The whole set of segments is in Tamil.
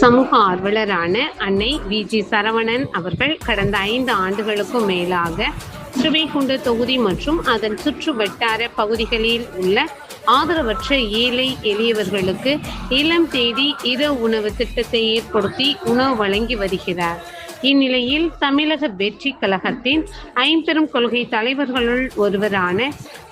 சமூக ஆர்வலரான அன்னை வி.ஜி. சரவணன் அவர்கள் கடந்த 5 ஆண்டுகளுக்கும் மேலாக ஸ்ரீவைகுண்ட தொகுதி மற்றும் அதன் சுற்று வட்டார பகுதிகளில் உள்ள ஆதரவற்ற ஏழை எளியவர்களுக்கு இளம் தேதி இரவு உணவு திட்டத்தை ஏற்படுத்தி உணவு வழங்கி வருகிறார். இந்நிலையில் தமிழக வெற்றி கழகத்தின் ஐம்பெரும் கொள்கை தலைவர்களுள் ஒருவரான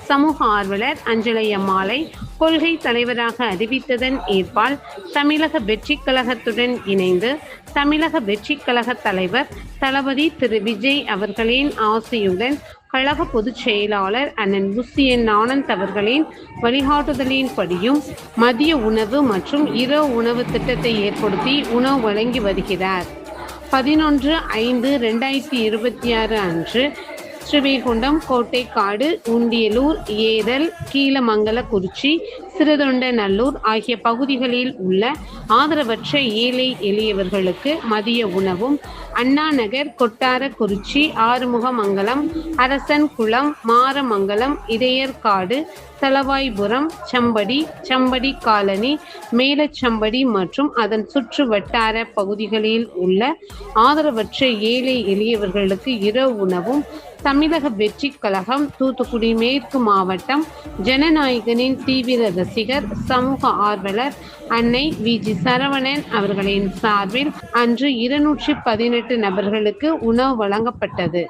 சமூக ஆர்வலர் அஞ்சலையம்மாளை கொள்கை தலைவராக அறிவித்ததன் ஏற்பால் தமிழக வெற்றி கழகத்துடன் இணைந்து தமிழக வெற்றி கழக தலைவர் தளபதி திரு விஜய் அவர்களின் ஆசையுடன் கழக பொதுச் செயலாளர் அண்ணன் முசியன் ஆனந்த் அவர்களின் வழிகாட்டுதலின்படியும் மதிய உணவு மற்றும் இரவு உணவு திட்டத்தை ஏற்படுத்தி உணவு வழங்கி வருகிறார். 11/5/2026 அன்று ஸ்ரீவைகுண்டம், கோட்டைக்காடு, உண்டியலூர், ஏரல், கீழமங்கலக்குறிச்சி, சிறுதொண்டநல்லூர் ஆகிய பகுதிகளில் உள்ள ஆதரவற்ற ஏழை எளியவர்களுக்கு மதிய உணவும் அண்ணாநகர், கொட்டாரக்குறிச்சி, ஆறுமுகமங்கலம், அரசன்குளம், மாரமங்கலம், இடையர்காடு, தளவாய்புரம், சம்படி காலனி, மேலச்சம்படி மற்றும் அதன் சுற்று வட்டார பகுதிகளில் உள்ள ஆதரவற்ற ஏழை எளியவர்களுக்கு இரவு உணவும் தமிழக வெற்றி கழகம் தூத்துக்குடி மேற்கு மாவட்டம் ஜனநாயகனின் தீவிர ரசிகர் சமூக ஆர்வலர் அன்னை வி.ஜி. சரவணன் அவர்களின் சார்பில் அன்று 218 நபர்களுக்கு உணவு வழங்கப்பட்டது.